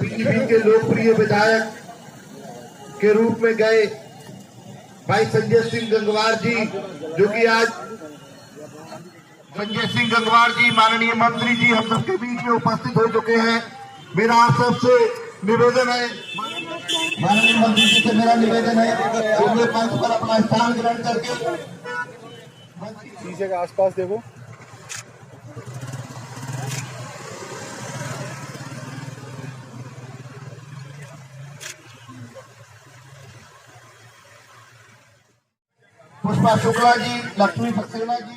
पीलीभीत के लोकप्रिय विधायक के रूप में गए भाई संजय सिंह गंगवार जी, जो कि आज संजय सिंह गंगवार जी माननीय मंत्री जी हम सबके बीच में उपस्थित हो चुके हैं। मेरा आप सबसे निवेदन है, माननीय मंत्री जी से मेरा निवेदन है कि मंच पर अपना स्थान ग्रहण करके शीशे के आसपास देखो। पुष्पा शुक्ला जी, लक्ष्मी सक्सेना जी,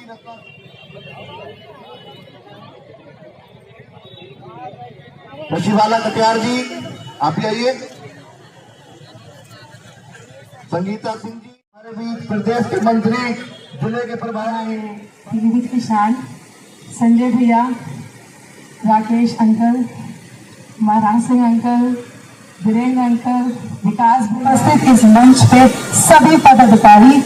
रशीवाला कटियार जी, आप भी आइए। संगीता सिंह जी हमारे बीच प्रदेश के मंत्री, जिले के प्रभारी, पीलीभीत की शान संजय भैया, राकेश अंकल, महाराज सिंह अंकल, वीरेंद्र अंकल, विकास उपस्थित इस मंच पे सभी पदाधिकारी,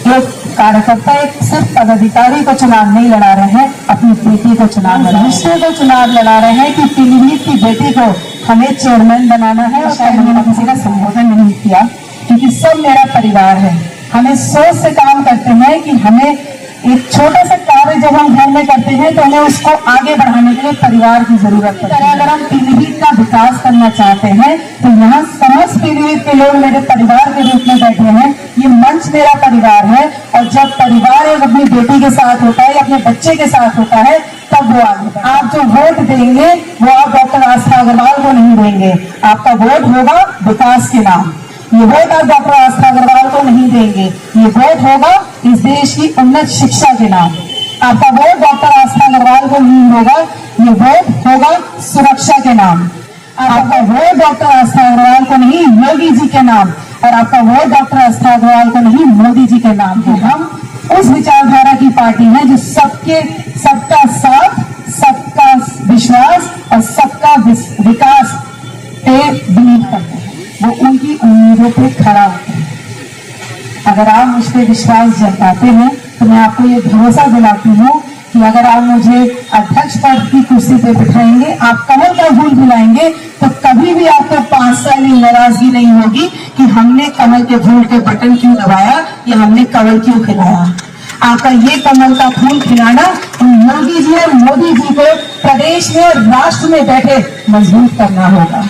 एक कार्यकर्ता एक सिर्फ पदाधिकारी को चुनाव नहीं लड़ा रहे हैं, अपनी बेटी को चुनाव लड़ा रिश्ते को चुनाव लड़ा रहे हैं कि पीलीभीत की बेटी को हमें चेयरमैन बनाना है। और शायद मैंने किसी का संबोधन नहीं किया क्योंकि सब मेरा परिवार है। हमें सोच से काम करते हैं कि हमें एक छोटा सा कार्य जब हम घर में करते हैं तो हमें उसको आगे बढ़ाने के लिए परिवार की जरूरत है। अगर हम पीलीभीत का विकास करना चाहते हैं तो यहाँ समस्त पीलीभीत के लोग मेरे परिवार के रूप में बैठे हैं। ये मंच मेरा परिवार है और जब परिवार अपनी बेटी के साथ होता है, अपने बच्चे के साथ होता है, तब वो आगे। आप जो वोट देंगे वो आप डॉक्टर आस्था अग्रवाल को नहीं देंगे, आपका वोट होगा विकास के नाम। ये वोट आप डॉक्टर आस्था अग्रवाल को नहीं देंगे, ये वोट होगा इस देश की उन्नत शिक्षा के नाम। आपका वोट डॉक्टर आस्था अग्रवाल को नहीं होगा, ये वोट होगा सुरक्षा के नाम। आपका वोट डॉक्टर आस्था अग्रवाल को नहीं, योगी जी के नाम। और आपका वोट डॉक्टर आस्था अग्रवाल को नहीं, मोदी जी के नाम है। हम उस विचारधारा की पार्टी है जो सबका साथ, सबका विश्वास और सबका विकास पे बिलीव करते हैं। वो उनकी उम्मीदों पे खड़ा होता है। अगर आप मुझ पर विश्वास जताते हैं तो मैं आपको ये भरोसा दिलाती हूँ कि अगर आप मुझे अध्यक्ष पद की कुर्सी पे बिठाएंगे, आप कमल का फूल खिलाएंगे, तो कभी भी आपको 5 साल की नाराजगी नहीं होगी कि हमने कमल के फूल के बटन क्यों दबाया या हमने कमल क्यों खिलाया। आपका ये कमल का फूल खिलाना योगी जी और मोदी जी को प्रदेश में और राष्ट्र में बैठे मजबूत करना होगा।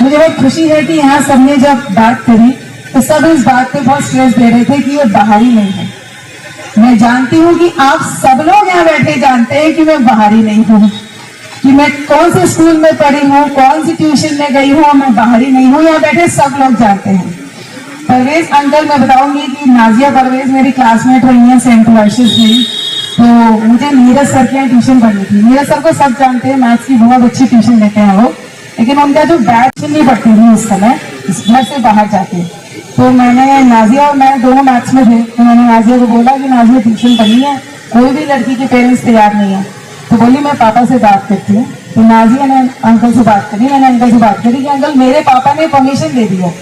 मुझे बहुत खुशी है कि यहाँ सबने जब बात करी तो सब इस बात पे बहुत स्ट्रेस दे रहे थे कि ये बाहरी नहीं है। मैं जानती हूँ कि आप सब लोग यहाँ बैठे जानते हैं कि मैं बाहरी नहीं हूँ, कि मैं कौन से स्कूल में पढ़ी हूँ, कौन सी ट्यूशन में गई हूँ, मैं बाहरी नहीं हूँ। यहाँ बैठे सब लोग जानते हैं। परवेज अंकल, मैं बताऊंगी कि नाजिया परवेज मेरी क्लासमेट रही है सेंट वर्सेस में। तो मुझे नीरज सर के यहाँ ट्यूशन पढ़नी थी। नीरज सर को सब जानते हैं, मैथ्स की बहुत अच्छी ट्यूशन लेते हैं वो, लेकिन उनका जो बैच नहीं पढ़ती थी इस समय, घर से बाहर जाके। तो मैंने नाजिया और मैं दोनों मैथ्स में थे, तो मैंने नाजिया को बोला कि नाजिया ट्यूशन पढ़नी है, कोई भी लड़की के पेरेंट्स तैयार नहीं है। तो बोली मैं पापा से बात करती हूँ। तो नाजिया ने अंकल से बात करी, मैंने अंकल से बात करी कि अंकल मेरे पापा ने परमिशन दे दी है,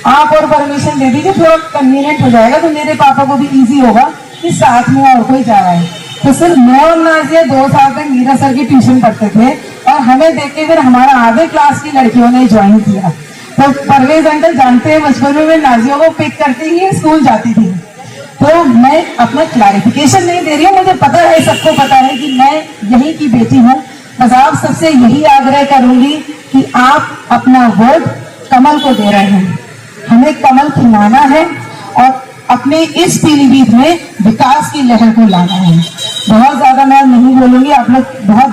आप और परमिशन दे दीजिए, थोड़ा कन्वीनियंट हो जाएगा, तो मेरे पापा को भी ईजी होगा कि साथ में और कोई जा रहा है। तो सिर्फ मैं और नाजिया 2 साल तक नीरज सर की ट्यूशन पढ़ते थे और हमें देख के फिर हमारा आधे क्लास की लड़कियों ने ज्वाइन किया। तो परवेज अंकल जानते हैं बचपन में मैं नाजिया को पिक करती ही स्कूल जाती थी। तो मैं अपना क्लैरिफिकेशन नहीं दे रही हूँ, मुझे पता है, सबको पता है कि मैं यहीं की बेटी हूँ। बस आप सबसे यही आग्रह करूंगी कि आप अपना वोट कमल को दे रहे हैं, हमें कमल खिलाना है और अपने इस पीलीभीत में विकास की लहर को लाना है। बहुत ज्यादा मैं नहीं बोलूंगी, आप लोग बहुत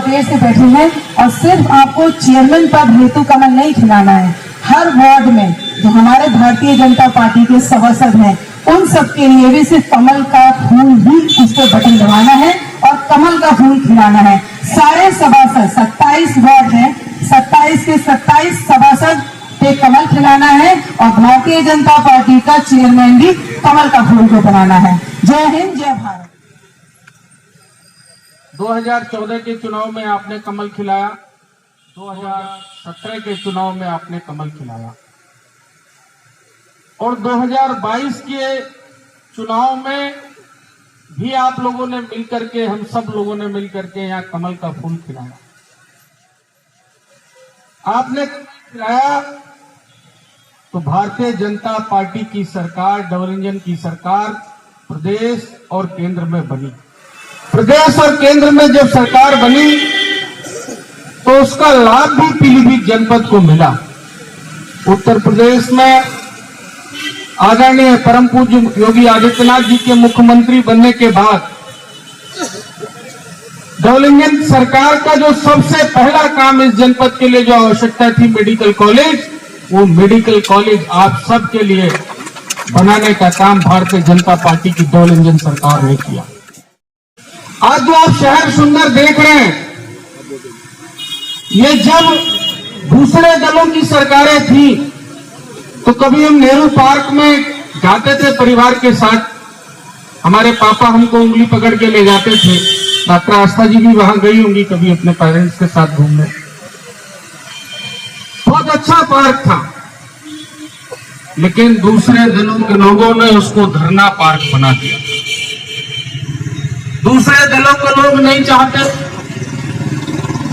देर से बैठे हैं और सिर्फ आपको चेयरमैन पद हेतु कमल नहीं खिलाना है। हर वार्ड में जो हमारे भारतीय जनता पार्टी के सभासद हैं, उन सबके लिए भी सिर्फ कमल का फूल ही उस पर बटन दबाना है और कमल का फूल खिलाना है। सारे सभासद 27 वार्ड हैं, 27 के 27 सभासद पे कमल खिलाना है और भारतीय जनता पार्टी का चेयरमैन भी कमल का फूल को बनाना है। जय हिंद, जय भारत। 2014 के चुनाव में आपने कमल खिलाया, 2017 के चुनाव में आपने कमल खिलाया और 2022 के चुनाव में भी आप लोगों ने मिलकर के, हम सब लोगों ने मिलकर के यहाँ कमल का फूल खिलाया। आपने खिलाया तो भारतीय जनता पार्टी की सरकार, डबल इंजन की सरकार प्रदेश और केंद्र में बनी। प्रदेश और केंद्र में जब सरकार बनी तो उसका लाभ भी पीलीभीत जनपद को मिला। उत्तर प्रदेश में आदरणीय परम पूज्य योगी आदित्यनाथ जी के मुख्यमंत्री बनने के बाद डबल इंजन सरकार का जो सबसे पहला काम इस जनपद के लिए जो आवश्यकता थी मेडिकल कॉलेज, वो मेडिकल कॉलेज आप सबके लिए बनाने का काम भारतीय जनता पार्टी की डबल इंजन सरकार ने किया। आज जो आप शहर सुंदर देख रहे हैं, ये जब दूसरे दलों की सरकारें थी तो कभी हम नेहरू पार्क में जाते थे परिवार के साथ, हमारे पापा हमको उंगली पकड़ के ले जाते थे। डॉक्टर आस्था जी भी वहां गई होंगी कभी अपने पेरेंट्स के साथ घूमने। बहुत अच्छा पार्क था, लेकिन दूसरे दलों के लोगों ने उसको धरना पार्क बना दिया। दूसरे दलों के लोग नहीं चाहते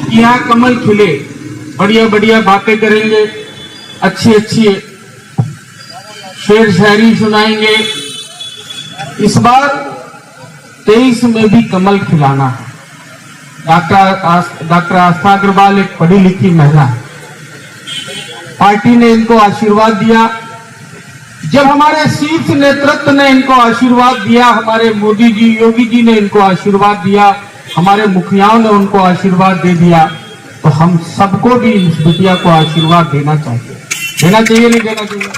कि यहां कमल खिले, बढ़िया बढ़िया बातें करेंगे, अच्छी अच्छी शेर शायरी सुनाएंगे। इस बार 23 में भी कमल खिलाना है। डॉक्टर आस्था अग्रवाल एक पढ़ी लिखी महिला है, पार्टी ने इनको आशीर्वाद दिया। जब हमारे शीर्ष नेतृत्व ने इनको आशीर्वाद दिया, हमारे मोदी जी, योगी जी ने इनको आशीर्वाद दिया, हमारे मुखियाओं ने उनको आशीर्वाद दे दिया, तो हम सबको भी इस बिटिया को आशीर्वाद देना चाहिए। देना चाहिए, नहीं देना चाहिए?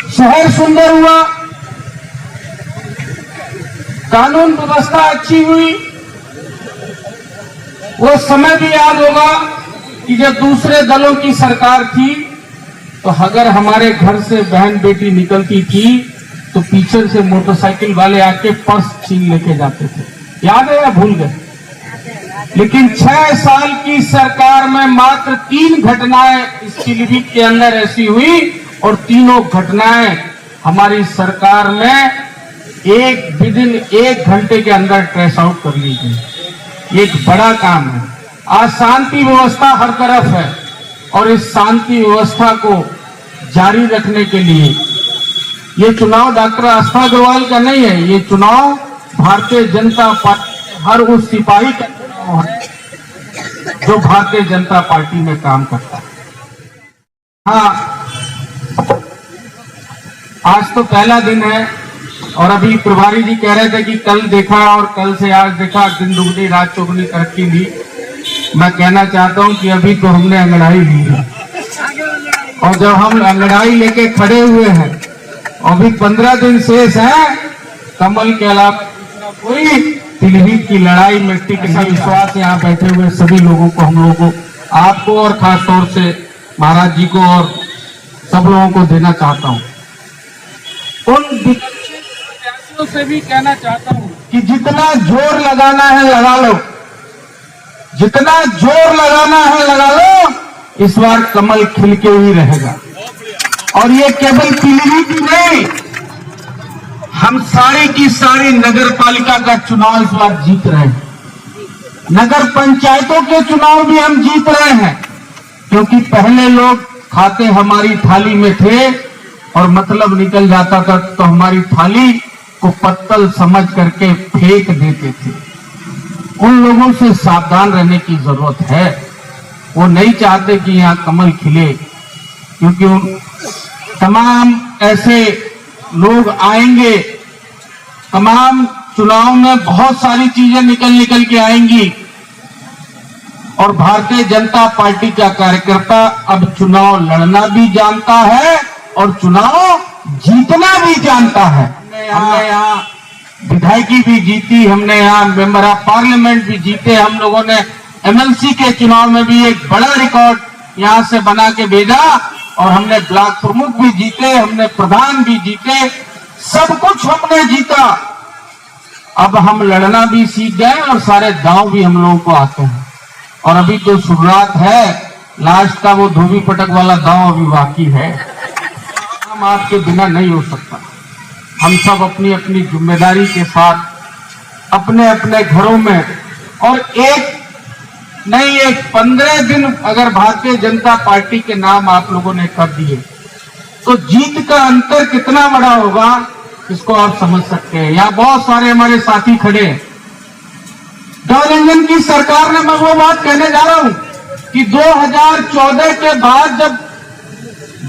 शहर सुंदर हुआ, कानून व्यवस्था अच्छी हुई। वो समय भी याद होगा कि जब दूसरे दलों की सरकार थी तो अगर हमारे घर से बहन बेटी निकलती थी तो पीछे से मोटरसाइकिल वाले आके पर्स छीन लेके जाते थे। याद है या भूल गए? लेकिन 6 साल की सरकार में मात्र 3 घटनाएं इस पीलीभीत के अंदर ऐसी हुई और तीनों घटनाएं हमारी सरकार में विदिन 1 घंटे के अंदर ट्रेस आउट कर ली गई। एक बड़ा काम है। आज शांति व्यवस्था हर तरफ है और इस शांति व्यवस्था को जारी रखने के लिए ये चुनाव डॉक्टर आस्था अग्रवाल का नहीं है, ये चुनाव भारतीय जनता पार्टी हर उस सिपाही का चुनाव है जो भारतीय जनता पार्टी में काम करता है। हाँ, आज तो पहला दिन है और अभी प्रभारी जी कह रहे थे कि कल देखा और कल से आज देखा, दिन दुगनी रात चौगुनी तरक्की ली। मैं कहना चाहता हूं कि अभी तो हमने अंगड़ाई ली है और जब हम अंगड़ाई लेके खड़े हुए हैं, अभी 15 दिन शेष है, कमल के अलावा कोई पीलीभीत की लड़ाई में टिक नहीं। विश्वास यहाँ बैठे हुए सभी लोगों को, हम लोगों को, आपको और खास तौर से महाराज जी को और सब लोगों को देना चाहता हूँ। उन प्रत्याशियों से भी कहना चाहता हूँ कि जितना जोर लगाना है लगा लो, जितना जोर लगाना है लगा लो। इस बार कमल खिल के ही रहेगा और ये केवल पीलीभीत नहीं, हम सारी की सारी नगर पालिका का चुनाव इस बार जीत रहे हैं। नगर पंचायतों के चुनाव भी हम जीत रहे हैं, क्योंकि पहले लोग खाते हमारी थाली में थे और मतलब निकल जाता था तो हमारी थाली को पत्तल समझ करके फेंक देते थे। उन लोगों से सावधान रहने की जरूरत है। वो नहीं चाहते कि यहाँ कमल खिले, क्योंकि उन तमाम ऐसे लोग आएंगे, तमाम चुनाव में बहुत सारी चीजें निकल के आएंगी और भारतीय जनता पार्टी का कार्यकर्ता अब चुनाव लड़ना भी जानता है और चुनाव जीतना भी जानता है। हमने यहाँ विधायकी भी जीती, हमने यहाँ मेंबर ऑफ पार्लियामेंट भी जीते, हम लोगों ने एमएलसी के चुनाव में भी एक बड़ा रिकॉर्ड यहाँ से बना के भेजा और हमने ब्लॉक प्रमुख भी जीते, हमने प्रधान भी जीते, सब कुछ हमने जीता। अब हम लड़ना भी सीख गए और सारे दांव भी हम लोगों को आते हैं और अभी तो शुरुआत है, लास्ट का वो धोबी पटक वाला दांव अभी बाकी है। हम आपके बिना नहीं हो सकता। हम सब अपनी अपनी जिम्मेदारी के साथ अपने अपने घरों में, और एक नहीं एक 15 दिन अगर भारतीय जनता पार्टी के नाम आप लोगों ने कर दिए तो जीत का अंतर कितना बड़ा होगा इसको आप समझ सकते हैं। यहाँ बहुत सारे हमारे साथी खड़े हैं। डबल इंजन की सरकार ने, मैं वो बात कहने जा रहा हूं कि 2014 के बाद जब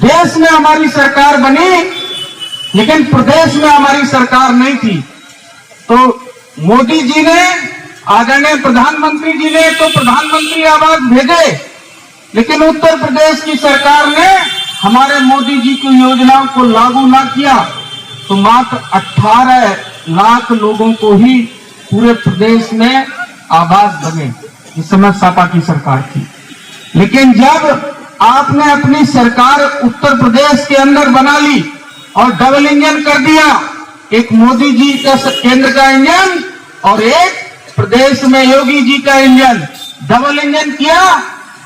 देश में हमारी सरकार बनी लेकिन प्रदेश में हमारी सरकार नहीं थी, तो मोदी जी ने, आदरणीय प्रधानमंत्री जी ने तो प्रधानमंत्री आवास भेजे, लेकिन उत्तर प्रदेश की सरकार ने हमारे मोदी जी की योजनाओं को लागू ना किया, तो मात्र 18 लाख लोगों को ही पूरे प्रदेश में आवास बने। इस समय सपा की सरकार थी। लेकिन जब आपने अपनी सरकार उत्तर प्रदेश के अंदर बना ली और डबल इंजन कर दिया, एक मोदी जी का केंद्र का इंजन और एक प्रदेश में योगी जी का इंजन, डबल इंजन किया,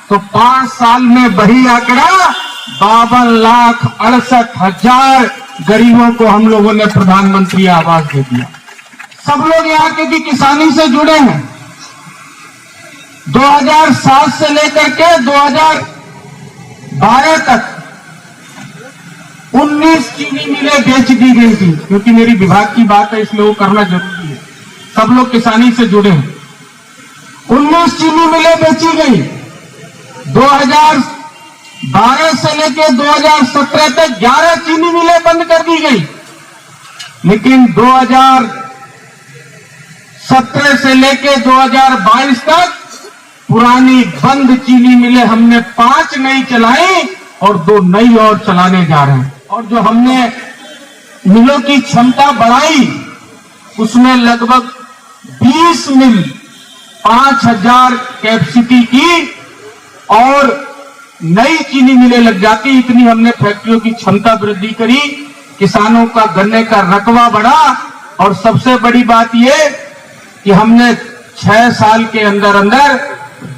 तो 5 साल में वही आंकड़ा 52,68,000 गरीबों को हम लोगों ने प्रधानमंत्री आवास दे दिया। सब लोग यहाँ क्योंकि किसानी से जुड़े हैं। 2007 से लेकर के 2012 तक 19 चीनी मिलें बेच दी गई थी, क्योंकि मेरी विभाग की बात है इसलिए वो करना जरूरी है। सब लोग किसानी से जुड़े हैं। 19 चीनी मिलें बेची गई। 2012 से लेकर 2017 तक 11 चीनी मिलें बंद कर दी गई। लेकिन 2017 से लेकर 2022 तक पुरानी बंद चीनी मिलें हमने 5 नई चलाई और 2 नई और चलाने जा रहे हैं। और जो हमने मिलों की क्षमता बढ़ाई उसमें लगभग 20 मिल 5,000 कैपेसिटी की और नई चीनी मिलें लग जाती, इतनी हमने फैक्ट्रियों की क्षमता वृद्धि करी, किसानों का गन्ने का रकबा बढ़ा। और सबसे बड़ी बात यह कि हमने 6 साल के अंदर अंदर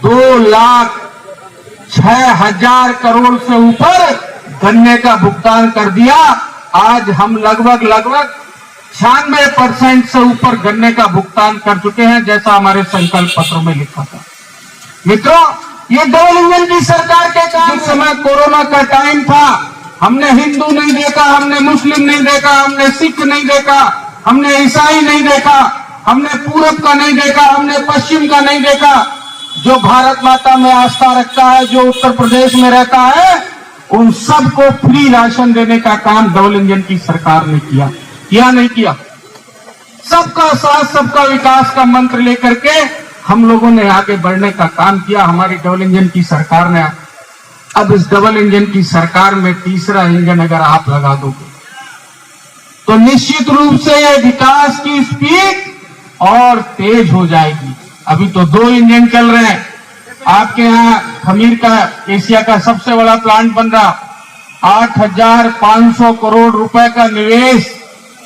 2,06,000 करोड़ से ऊपर गन्ने का भुगतान कर दिया। आज हम लगभग 96% से ऊपर गन्ने का भुगतान कर चुके हैं, जैसा हमारे संकल्प पत्र में लिखा था। मित्रों, ये डबल इंजन की सरकार के कारण, जिस समय कोरोना का टाइम था, हमने हिंदू नहीं देखा, हमने मुस्लिम नहीं देखा, हमने सिख नहीं देखा, हमने ईसाई नहीं देखा, हमने पूरब का नहीं देखा, हमने पश्चिम का नहीं देखा। जो भारत माता में आस्था रखता है, जो उत्तर प्रदेश में रहता है, उन सबको फ्री राशन देने का काम डबल इंजन की सरकार ने किया। किया नहीं किया? सबका साथ सबका विकास का मंत्र लेकर के हम लोगों ने आगे बढ़ने का काम किया। हमारी डबल इंजन की सरकार ने, अब इस डबल इंजन की सरकार में तीसरा इंजन अगर आप लगा दोगे तो निश्चित रूप से ये विकास की स्पीड और तेज हो जाएगी। अभी तो 2 इंजन चल रहे हैं। आपके यहाँ खमीर का एशिया का सबसे बड़ा प्लांट बन रहा, 8,500 करोड़ रुपए का निवेश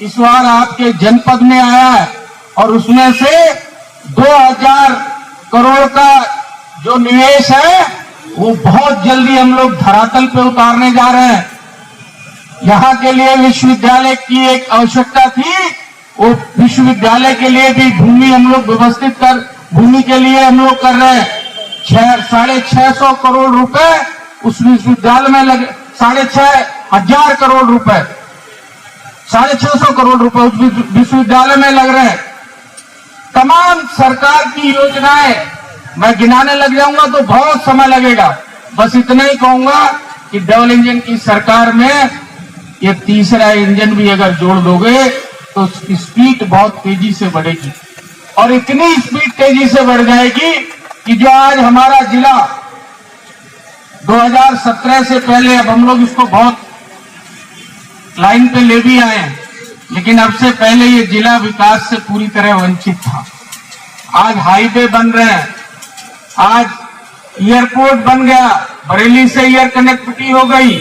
इस बार आपके जनपद में आया है, और उसमें से 2,000 करोड़ का जो निवेश है वो बहुत जल्दी हम लोग धरातल पे उतारने जा रहे हैं। यहाँ के लिए विश्वविद्यालय की एक आवश्यकता थी, वो विश्वविद्यालय के लिए भी भूमि हम लोग व्यवस्थित कर, भूमि के लिए हम लोग कर रहे हैं। 650 करोड़ रुपए उस विश्वविद्यालय में लगे, 6,500 करोड़ रुपए, 650 करोड़ रुपए उस विश्वविद्यालय में लग रहे हैं। तमाम सरकार की योजनाएं मैं गिनाने लग जाऊंगा तो बहुत समय लगेगा। बस इतना ही कहूंगा कि डबल इंजन की सरकार में ये तीसरा इंजन भी अगर जोड़ दोगे तो स्पीड बहुत तेजी से बढ़ेगी, और इतनी स्पीड तेजी से बढ़ जाएगी कि जो आज हमारा जिला 2017 से पहले, अब हम लोग इसको बहुत लाइन पे ले भी आए हैं, लेकिन अब से पहले ये जिला विकास से पूरी तरह वंचित था। आज हाईवे बन रहे हैं, आज एयरपोर्ट बन गया, बरेली से एयर कनेक्टिविटी हो गई,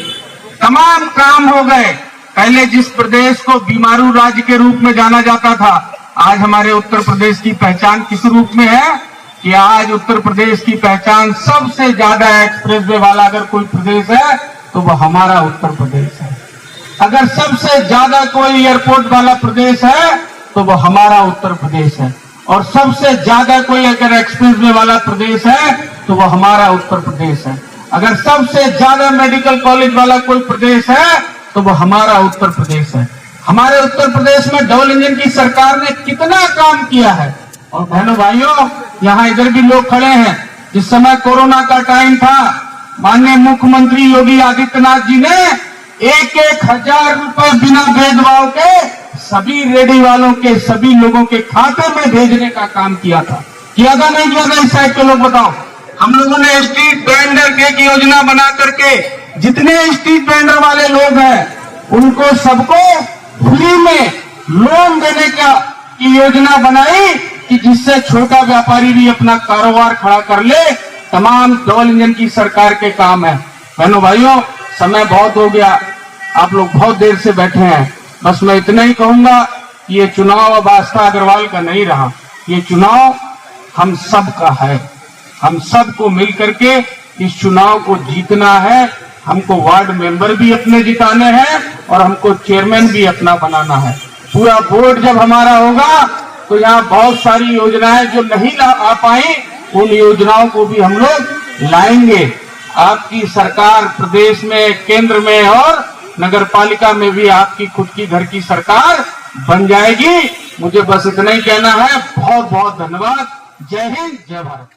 तमाम काम हो गए। पहले जिस प्रदेश को बीमारू राज्य के रूप में जाना जाता था, आज हमारे उत्तर प्रदेश की पहचान किस रूप में है कि आज उत्तर प्रदेश की पहचान सबसे ज्यादा एक्सप्रेसवे वाला अगर कोई प्रदेश है तो वह हमारा उत्तर प्रदेश है। अगर सबसे ज्यादा कोई एयरपोर्ट वाला प्रदेश है तो वो हमारा उत्तर प्रदेश है, और सबसे ज्यादा कोई अगर एक्सप्रेसवे वाला प्रदेश है तो वो हमारा उत्तर प्रदेश है। अगर सबसे ज्यादा मेडिकल कॉलेज वाला कोई प्रदेश है तो वो हमारा उत्तर प्रदेश है। हमारे उत्तर प्रदेश में डबल इंजन की सरकार ने कितना काम किया है। और बहनों भाइयों, यहाँ इधर भी लोग खड़े हैं, जिस समय कोरोना का टाइम था, माननीय मुख्यमंत्री योगी आदित्यनाथ जी ने 1,000 रुपए बिना भेदभाव के सभी रेडी वालों के, सभी लोगों के खाते में भेजने का काम किया था। किया था नहीं किया था? इस साइड के लोग बताओ। हम लोगों ने स्ट्रीट वेंडर की एक योजना बना करके जितने स्ट्रीट वेंडर वाले लोग हैं उनको सबको फ्री में लोन देने की योजना बनाई कि जिससे छोटा व्यापारी भी अपना कारोबार खड़ा कर ले। तमाम डबल इंजन की सरकार के काम है। बहनों भाइयों, समय बहुत हो गया, आप लोग बहुत देर से बैठे हैं। बस मैं इतना ही कहूंगा कि ये चुनाव अब आस्था अग्रवाल का नहीं रहा, ये चुनाव हम सब का है। हम सबको मिल करके इस चुनाव को जीतना है। हमको वार्ड मेंबर भी अपने जिताने हैं और हमको चेयरमैन भी अपना बनाना है। पूरा बोर्ड जब हमारा होगा तो यहाँ बहुत सारी योजनाएं जो नहीं आ पाई, उन योजनाओं को भी हम लोग लाएंगे। आपकी सरकार प्रदेश में, केंद्र में और नगर पालिका में भी आपकी खुद की घर की सरकार बन जाएगी। मुझे बस इतना ही कहना है। बहुत बहुत धन्यवाद। जय हिंद, जय भारत।